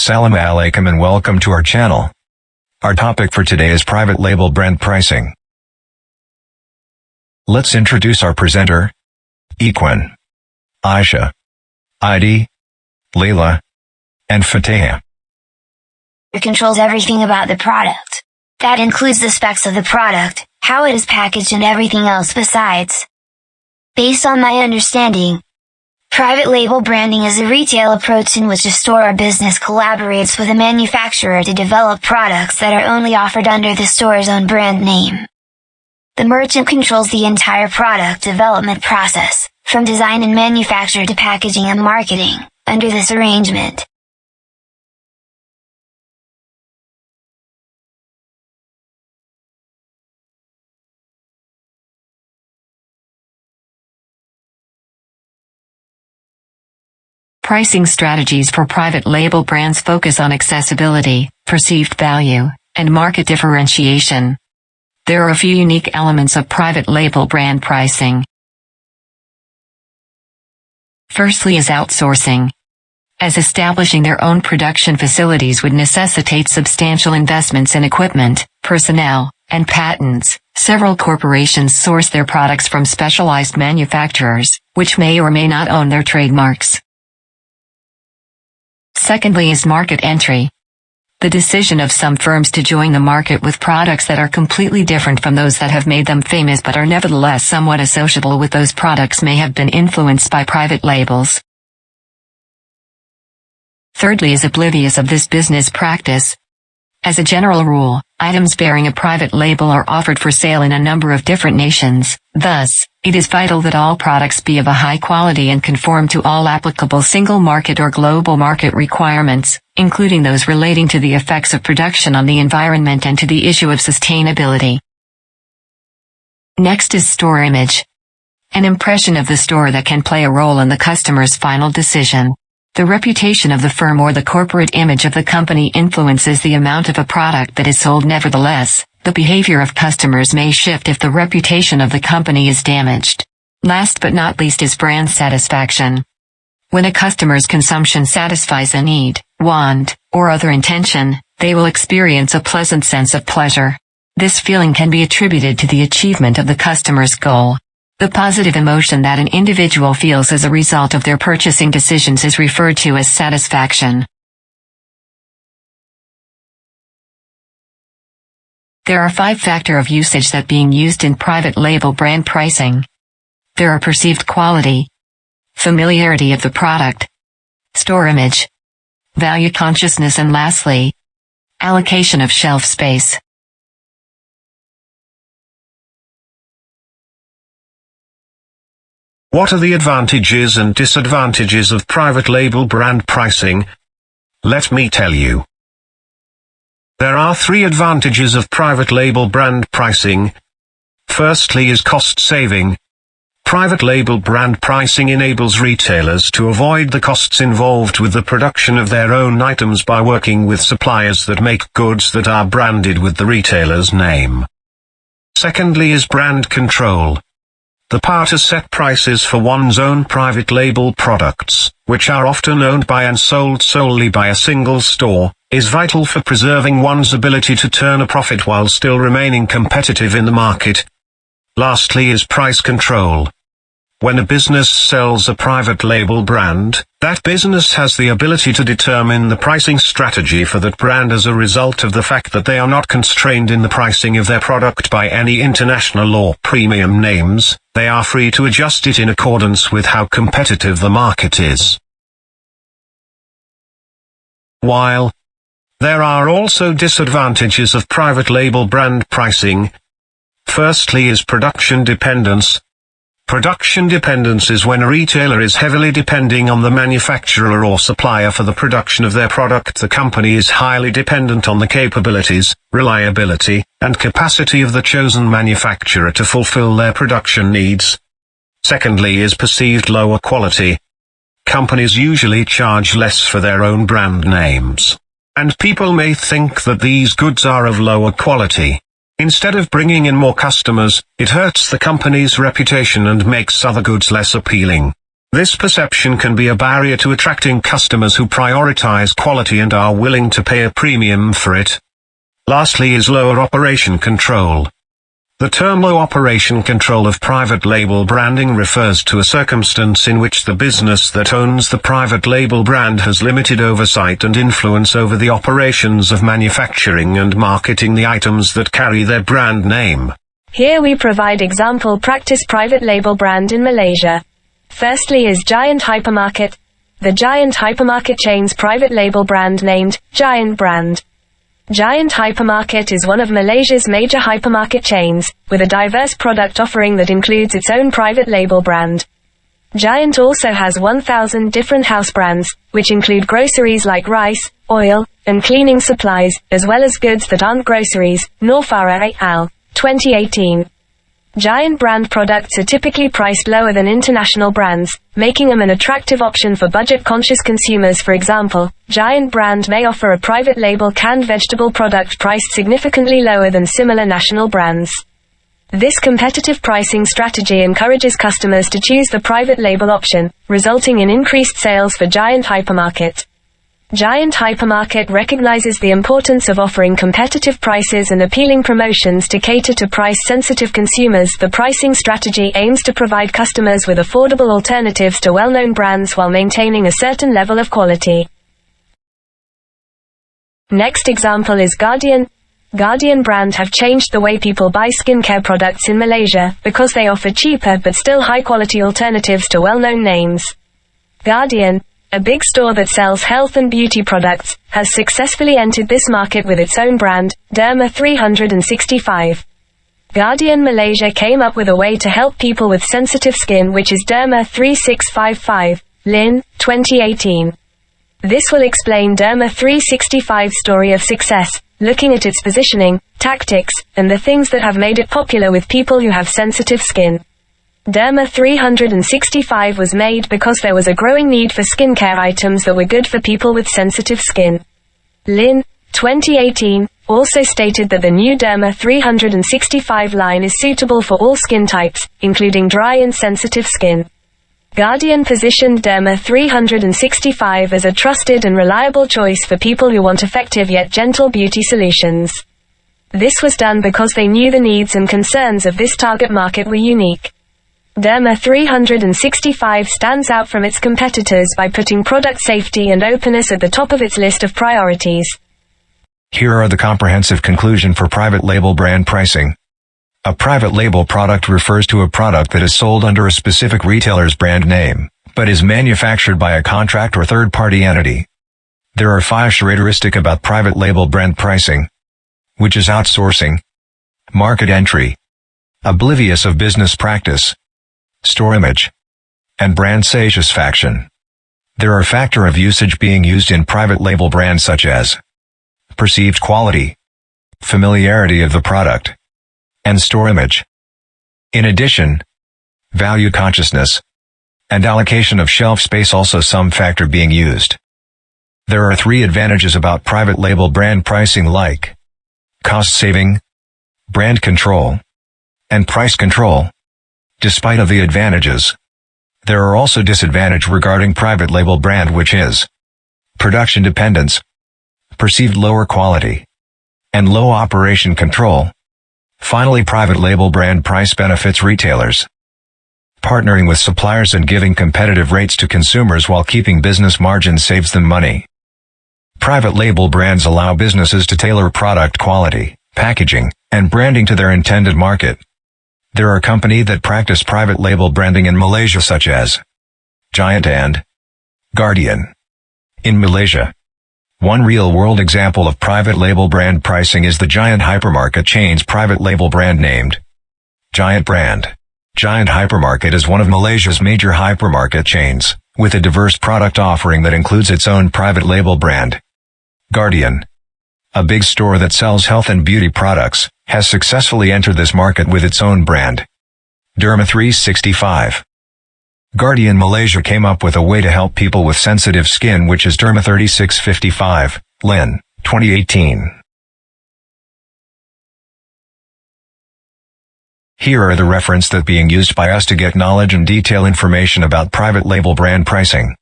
Assalamu alaikum and welcome to our channel. Our topic for today is private label brand pricing. Let's introduce our presenter, Ikhwan, Aisha, Aidi, Laila, and Fateha. It controls everything about the product. That includes the specs of the product, how it is packaged and everything else besides. Based on my understanding, private label branding is a retail approach in which a store or business collaborates with a manufacturer to develop products that are only offered under the store's own brand name. The merchant controls the entire product development process, from design and manufacture to packaging and marketing, under this arrangement. Pricing strategies for private label brands focus on accessibility, perceived value, and market differentiation. There are a few unique elements of private label brand pricing. Firstly is outsourcing. As establishing their own production facilities would necessitate substantial investments in equipment, personnel, and patents, several corporations source their products from specialized manufacturers, which may or may not own their trademarks. Secondly is market entry. The decision of some firms to join the market with products that are completely different from those that have made them famous but are nevertheless somewhat associable with those products may have been influenced by private labels. Thirdly is oblivious of this business practice. As a general rule, items bearing a private label are offered for sale in a number of different nations, thus, it is vital that all products be of a high quality and conform to all applicable single market or global market requirements, including those relating to the effects of production on the environment and to the issue of sustainability. Next is store image. An impression of the store that can play a role in the customer's final decision. The reputation of the firm or the corporate image of the company influences the amount of a product that is sold. Nevertheless, the behavior of customers may shift if the reputation of the company is damaged. Last but not least is brand satisfaction. When a customer's consumption satisfies a need, want, or other intention, they will experience a pleasant sense of pleasure. This feeling can be attributed to the achievement of the customer's goal. The positive emotion that an individual feels as a result of their purchasing decisions is referred to as satisfaction. There are 5 factors of usage that being used in private label brand pricing. There are perceived quality, familiarity of the product, store image, value consciousness, and lastly, allocation of shelf space. What are the advantages and disadvantages of private label brand pricing? Let me tell you. There are 3 advantages of private label brand pricing. Firstly is cost saving. Private label brand pricing enables retailers to avoid the costs involved with the production of their own items by working with suppliers that make goods that are branded with the retailer's name. Secondly is brand control. The power to set prices for one's own private label products, which are often owned by and sold solely by a single store, is vital for preserving one's ability to turn a profit while still remaining competitive in the market. Lastly is price control. When a business sells a private label brand, that business has the ability to determine the pricing strategy for that brand as a result of the fact that they are not constrained in the pricing of their product by any international or premium names. They are free to adjust it in accordance with how competitive the market is. While there are also disadvantages of private label brand pricing. Firstly is production dependence. Production dependence is when a retailer is heavily depending on the manufacturer or supplier for the production of their product. The company is highly dependent on the capabilities, reliability, and capacity of the chosen manufacturer to fulfill their production needs. Secondly is perceived lower quality. Companies usually charge less for their own brand names, and people may think that these goods are of lower quality. Instead of bringing in more customers, it hurts the company's reputation and makes other goods less appealing. This perception can be a barrier to attracting customers who prioritize quality and are willing to pay a premium for it. Lastly is lower operation control. The term low operation control of private label branding refers to a circumstance in which the business that owns the private label brand has limited oversight and influence over the operations of manufacturing and marketing the items that carry their brand name. Here we provide example practice private label brand in Malaysia. Firstly is Giant Hypermarket. The Giant Hypermarket chain's private label brand named Giant Brand. Giant Hypermarket is one of Malaysia's major hypermarket chains, with a diverse product offering that includes its own private label brand. Giant also has 1,000 different house brands, which include groceries like rice, oil, and cleaning supplies, as well as goods that aren't groceries. Norfara et al. 2018. Giant brand products are typically priced lower than international brands, making them an attractive option for budget-conscious consumers. For example, Giant brand may offer a private label canned vegetable product priced significantly lower than similar national brands. This competitive pricing strategy encourages customers to choose the private label option, resulting in increased sales for Giant Hypermarket. Giant Hypermarket recognizes the importance of offering competitive prices and appealing promotions to cater to price-sensitive consumers. The pricing strategy aims to provide customers with affordable alternatives to well-known brands while maintaining a certain level of quality. Next example is Guardian. Guardian brand have changed the way people buy skincare products in Malaysia, because they offer cheaper but still high-quality alternatives to well-known names. Guardian, a big store that sells health and beauty products, has successfully entered this market with its own brand, Derma 365. Guardian Malaysia came up with a way to help people with sensitive skin, which is Derma 3655, Lin, 2018. This will explain Derma 365's story of success, looking at its positioning, tactics, and the things that have made it popular with people who have sensitive skin. Derma 365 was made because there was a growing need for skincare items that were good for people with sensitive skin. Lin, 2018, also stated that the new Derma 365 line is suitable for all skin types, including dry and sensitive skin. Guardian positioned Derma 365 as a trusted and reliable choice for people who want effective yet gentle beauty solutions. This was done because they knew the needs and concerns of this target market were unique. Derma 365 stands out from its competitors by putting product safety and openness at the top of its list of priorities. Here are the comprehensive conclusion for private label brand pricing. A private label product refers to a product that is sold under a specific retailer's brand name, but is manufactured by a contract or third-party entity. There are 5 characteristics about private label brand pricing, which is outsourcing, market entry, oblivious of business practice, store image, and brand satisfaction. There are factors of usage being used in private label brands such as perceived quality, familiarity of the product, and store image. In addition, value consciousness, and allocation of shelf space also some factor being used. There are 3 advantages about private label brand pricing like cost saving, brand control, and price control. Despite of the advantages, there are also disadvantages regarding private label brand, which is production dependence, perceived lower quality, and low operation control. Finally, private label brand price benefits retailers. Partnering with suppliers and giving competitive rates to consumers while keeping business margins saves them money. Private label brands allow businesses to tailor product quality, packaging, and branding to their intended market. There are companies that practice private label branding in Malaysia such as Giant and Guardian. In Malaysia, one real-world example of private label brand pricing is the Giant Hypermarket chain's private label brand named Giant Brand. Giant Hypermarket is one of Malaysia's major hypermarket chains, with a diverse product offering that includes its own private label brand. Guardian, a big store that sells health and beauty products, has successfully entered this market with its own brand, Derma 365. Guardian Malaysia came up with a way to help people with sensitive skin, which is Derma 3655, Lin, 2018. Here are the reference that being used by us to get knowledge and detail information about private label brand pricing.